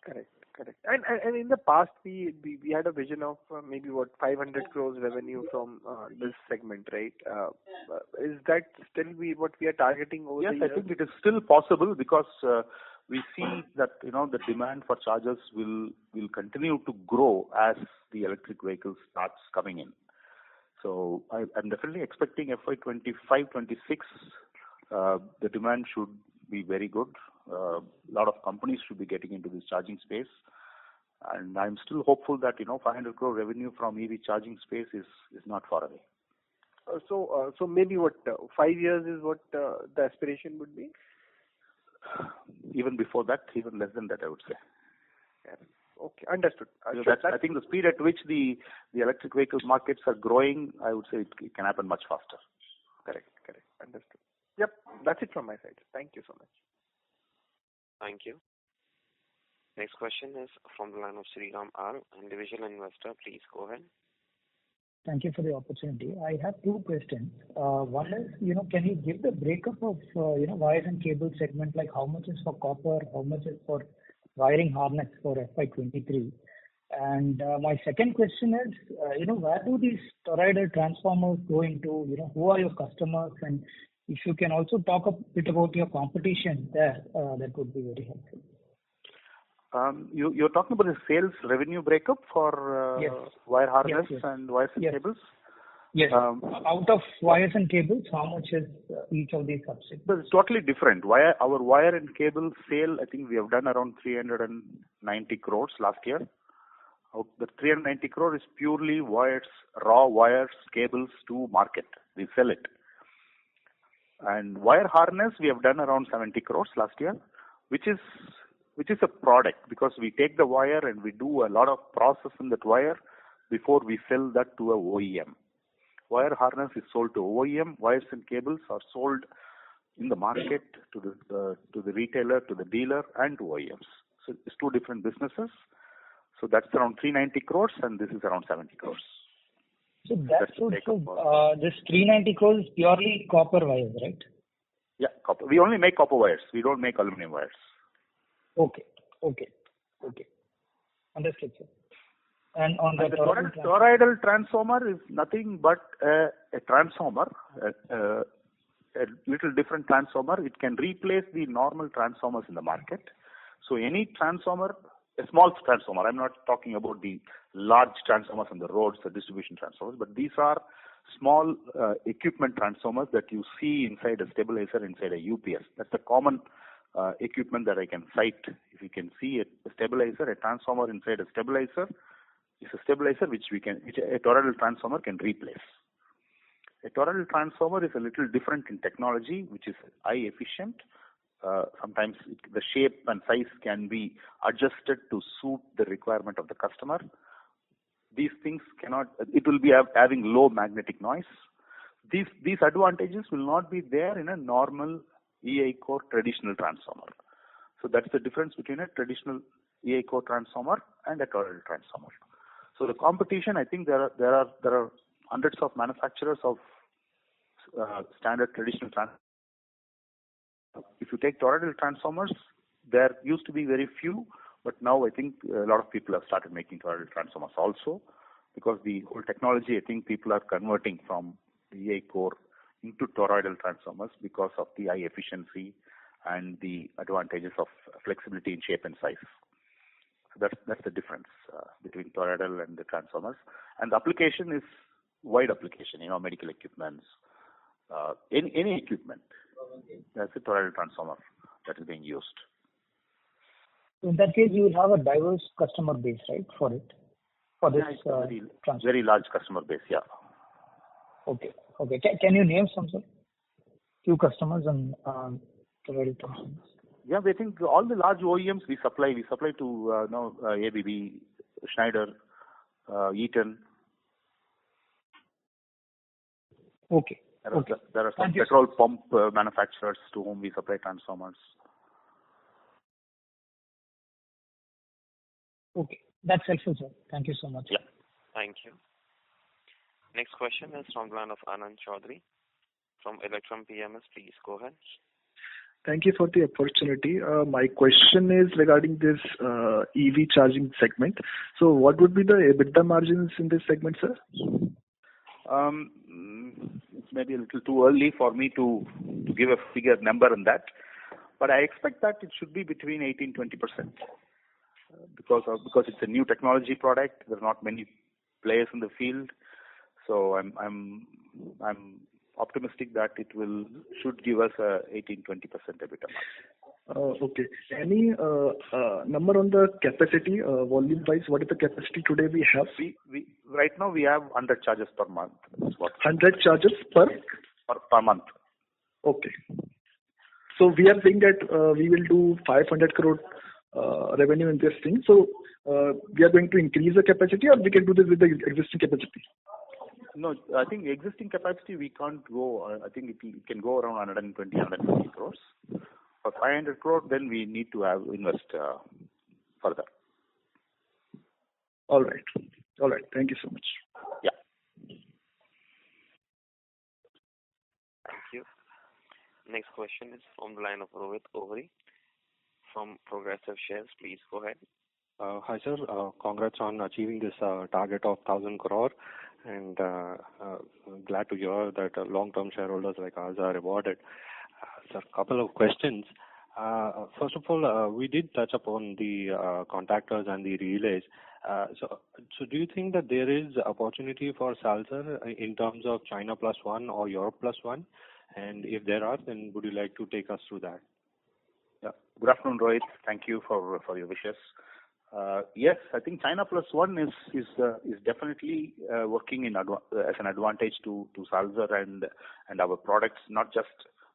Correct. Correct. And in the past, we had a vision of maybe 500 crores revenue from this segment, right? Is that still what we are targeting over the years? Yes, I think it is still possible because we see that the demand for chargers will continue to grow as the electric vehicles starts coming in. So I'm definitely expecting FY25-26. The demand should be very good. A lot of companies should be getting into this charging space, and I'm still hopeful that 500 crore revenue from EV charging space is not far away. So maybe 5 years is what the aspiration would be? Even before that, even less than that, I would say. Yeah. Okay, understood. I think the speed at which the electric vehicle markets are growing, I would say it can happen much faster. Correct. Understood. Yep, that's it from my side. Thank you so much. Thank you. Next question is from the line of Sriram R, individual investor. Please go ahead. Thank you for the opportunity. I have two questions. One is, can you give the breakup of, wires and cable segment, like how much is for copper, how much is for wiring harness for FY23? And my second question is, where do these toroidal transformers go into? Who are your customers? And if you can also talk a bit about your competition there, that would be very helpful. You're talking about the sales revenue breakup for yes. wire harness yes. and wires and yes. cables? Yes. Out of wires and cables, how much is each of these subsegments? But it's totally different. Our wire and cable sale, I think we have done around 390 crores last year. The 390 crore is purely wires, raw wires, cables to market. We sell it. And wire harness, we have done around 70 crores last year, which is a product, because we take the wire and we do a lot of process in that wire before we sell that to a OEM. Wire harness is sold to OEM. Wires and cables are sold in the market to the retailer, to the dealer, and to OEMs. So it's two different businesses. So that's around 390 crores, and this is around 70 crores. So this 390 crores is purely copper wires, right? Yeah, copper. We only make copper wires. We don't make aluminum wires. Okay. Understood, sir. And on the toroidal transformer is nothing but a transformer, a little different transformer. It can replace the normal transformers in the market. So any transformer, a small transformer, I'm not talking about the large transformers on the roads, the distribution transformers, but these are small equipment transformers that you see inside a stabilizer, inside a UPS. That's the common equipment that I can cite. If you can see a stabilizer, a transformer inside a stabilizer, is a stabilizer which a toroidal transformer can replace. A toroidal transformer is a little different in technology, which is high efficient. Sometimes the shape and size can be adjusted to suit the requirement of the customer. These things it will be having low magnetic noise. These advantages will not be there in a normal EI core traditional transformer. So that's the difference between a traditional EI core transformer and a toroidal transformer. So the competition, I think there are hundreds of manufacturers of standard traditional transformers. If you take toroidal transformers, there used to be very few, but now I think a lot of people have started making toroidal transformers also, because the whole technology, I think people are converting from the EI core into toroidal transformers because of the high efficiency and the advantages of flexibility in shape and size. So that's the difference between toroidal and the transformers. And the application is wide application, medical equipments, any equipment. That's a toroidal transformer that is being used. In that case, you will have a diverse customer base, right, for it? For this very large customer base, yeah. Okay. Can you name some, sir? Few customers and toroidal transformers? Yeah, I think all the large OEMs we supply to ABB, Schneider, Eaton. Okay. There are some petrol pump manufacturers to whom we supply transformers. Okay. That's helpful, sir. Thank you so much. Yeah. Thank you. Next question is from the line of Anand Chaudhary from Electrum PMS. Please go ahead. Thank you for the opportunity. My question is regarding this EV charging segment. So what would be the EBITDA margins in this segment, sir? It's maybe a little too early for me to give a figure number on that, but I expect that it should be between 18-20%, because it's a new technology product. There are not many players in the field, so I'm optimistic that it should give us a 18-20% EBITDA margin. Okay. Any number on the capacity, volume-wise? What is the capacity today we have? We right now we have 100 charges per month. 100 charges per month. Okay. So we are saying that we will do 500 crore revenue in this thing. So we are going to increase the capacity, or we can do this with the existing capacity? No, I think existing capacity we can't go. I think it can go around 150 crores. For 500 crore, then we need to invest further. All right. Thank you so much. Yeah. Thank you. Next question is from the line of Rohit Ohri from Progressive Shares. Please go ahead. Hi, sir. Congrats on achieving this target of 1,000 crore. And glad to hear that long-term shareholders like us are rewarded. Sir, a couple of questions. First of all, we did touch upon the contactors and the relays. So do you think that there is opportunity for Salzer in terms of China plus one or Europe plus one? And if there are, then would you like to take us through that? Yeah. Good afternoon, Rohit. Thank you for your wishes. Yes, I think China plus one is definitely working as an advantage to Salzer and our products, not just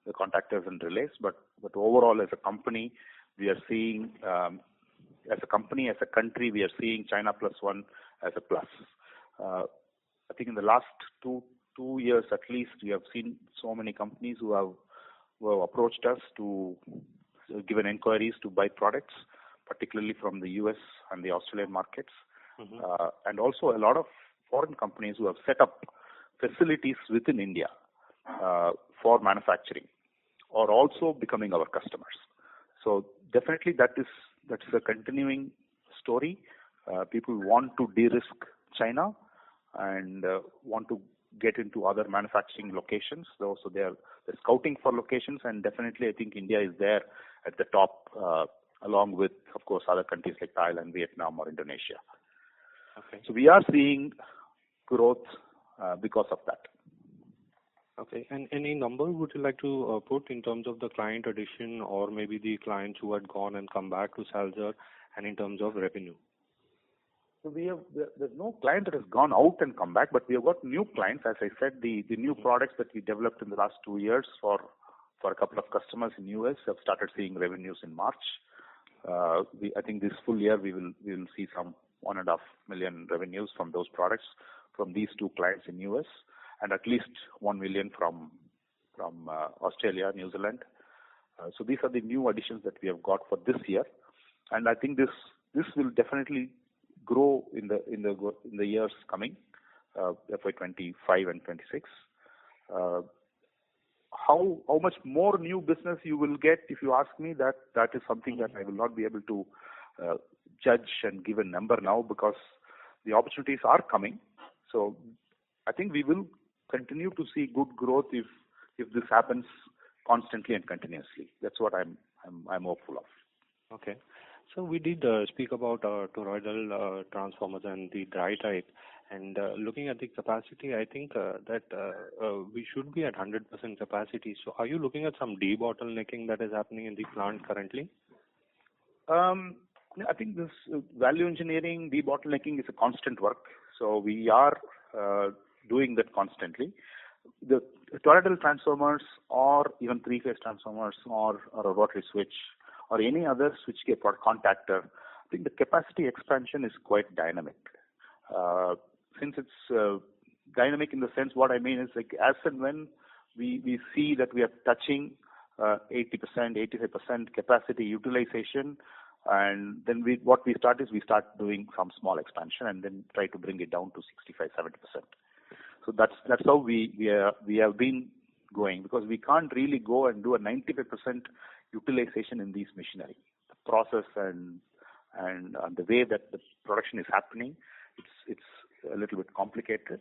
the contactors and relays, but overall as a company, we are seeing as a country, we are seeing China plus one as a plus. I think in the last two years at least, we have seen so many companies who have approached us to given inquiries to buy products, particularly from the US and the Australian markets, and also a lot of foreign companies who have set up facilities within India for manufacturing are also becoming our customers. So definitely that's a continuing story. People want to de-risk China and want to get into other manufacturing locations. So they're scouting for locations, and definitely I think India is there at the top, along with, of course, other countries like Thailand, Vietnam, or Indonesia. Okay. So we are seeing growth because of that. Okay. And any number would you like to put in terms of the client addition, or maybe the clients who had gone and come back to Salzer, and in terms of revenue? So there's no client that has gone out and come back, but we have got new clients. As I said, the new products that we developed in the last 2 years for a couple of customers in US have started seeing revenues in March. I think this full year we will see some 1.5 million revenues from those products from these two clients in US, and at least 1 million from Australia, New Zealand. So these are the new additions that we have got for this year, and I think this will definitely grow in the years coming, FY25 and 26. How much more new business you will get, if you ask me, that is something that I will not be able to judge and give a number now, because the opportunities are coming. So I think we will continue to see good growth if this happens constantly and continuously. That's what I'm hopeful of. Okay. So we did speak about toroidal transformers and the dry type, and looking at the capacity, I think that we should be at 100% capacity. So are you looking at some debottlenecking that is happening in the plant currently? I think this value engineering, debottlenecking is a constant work. So we are doing that constantly. The toroidal transformers, or even three-phase transformers, or a rotary switch, or any other switchgear or contactor, I think the capacity expansion is quite dynamic. Since it's dynamic in the sense, what I mean is, like, as and when we see that we are touching 80%, 85% capacity utilization, and then what we start doing some small expansion and then try to bring it down to 65, 70%. So that's how we have been going, because we can't really go and do a 95% utilization in these machinery, the process and the way that the production is happening. It's a little bit complicated.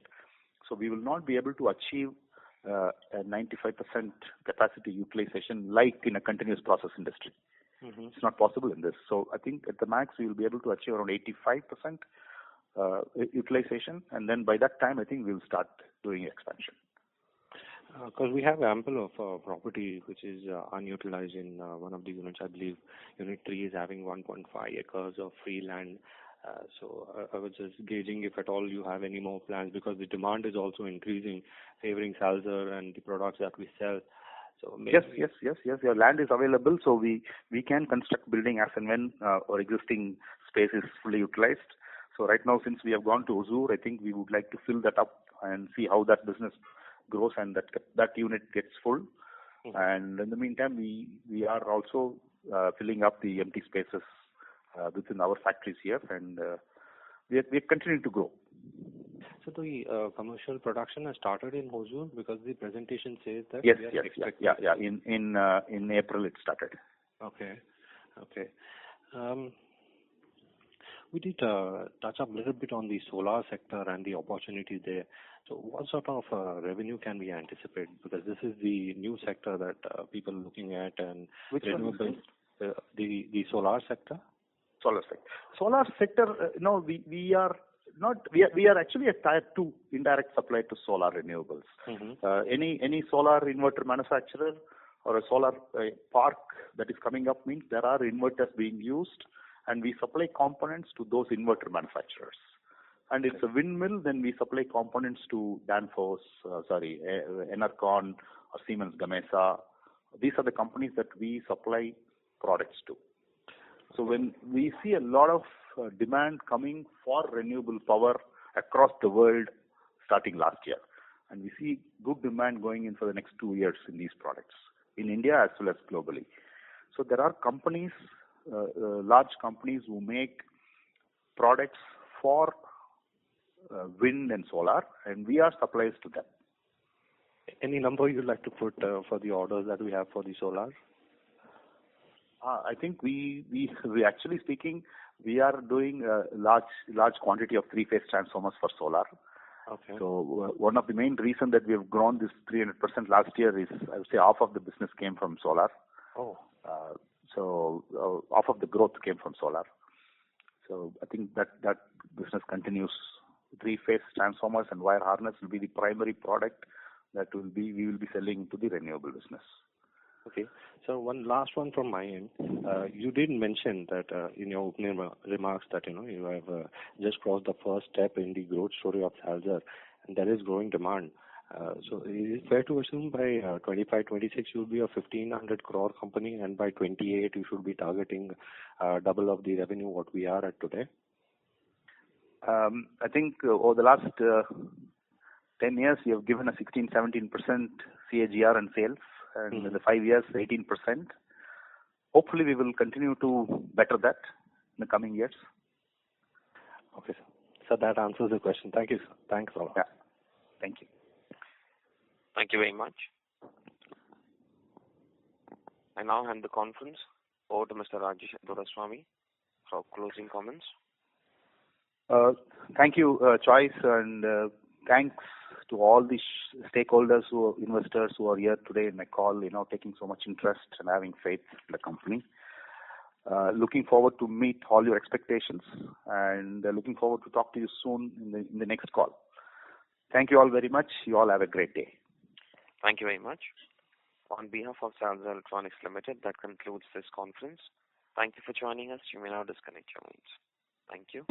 So we will not be able to achieve a 95% capacity utilization like in a continuous process industry. It's not possible in this. So I think at the max we will be able to achieve around 85% utilization, and then by that time I think we will start doing expansion. Because we have ample of property which is unutilized in one of the units. I believe Unit 3 is having 1.5 acres of free land. So I was just gauging if at all you have any more plans, because the demand is also increasing, favoring Salzer and the products that we sell. So Yes. Your land is available, so we can construct building as and when our existing space is fully utilized. So right now, since we have gone to Hosur, I think we would like to fill that up and see how that business grows and that unit gets full. And in the meantime, we are also filling up the empty spaces within our factories here, and we are continuing to grow. So the commercial production has started in Hosur, because the presentation says that. Yes. In April it started. Okay. We did touch up a little bit on the solar sector and the opportunity there. So what sort of revenue can we anticipate? Because this is the new sector that people are looking at. And which one? The solar sector. Solar sector. No, we are not. We are actually a tier 2 indirect supplier to solar renewables. Any solar inverter manufacturer or a solar park that is coming up means there are inverters being used, and we supply components to those inverter manufacturers. And it's a windmill, then we supply components to Danfoss, Enercon or Siemens Gamesa. These are the companies that we supply products to. So when we see a lot of demand coming for renewable power across the world starting last year, and we see good demand going in for the next 2 years in these products, in India as well as globally. So there are companies, large companies who make products for wind and solar, and we are suppliers to them. Any number you'd like to put for the orders that we have for the solar? I think we actually speaking, we are doing a large quantity of 3-phase transformers for solar. Okay. So one of the main reasons that we have grown this 300% last year is, I would say, half of the business came from solar. Oh. So half of the growth came from solar. So I think that business continues. 3-phase transformers and wire harness will be the primary product that we will be selling to the renewable business. Okay. So one last one from my end. You did mention that in your opening remarks that you have just crossed the first step in the growth story of Salzer, and there is growing demand. So is it fair to assume by 25-26 you will be a 1,500 crore company, and by 28 you should be targeting double of the revenue what we are at today? I think over the last 10 years we have given a 16-17% CAGR in sales, and in the 5 years 18%. Hopefully we will continue to better that in the coming years. Okay, sir. So that answers the question. Thank you, sir. Thanks a lot. Yeah. Thank you. Thank you very much. I now hand the conference over to Mr. Rajesh Doraiswamy for closing comments. Thank you, Choice, and thanks to all the stakeholders, investors who are here today in my call, taking so much interest and having faith in the company. Looking forward to meet all your expectations, and looking forward to talk to you soon in the next call. Thank you all very much. You all have a great day. Thank you very much. On behalf of Salzer Electronics Limited, that concludes this conference. Thank you for joining us. You may now disconnect your lines. Thank you.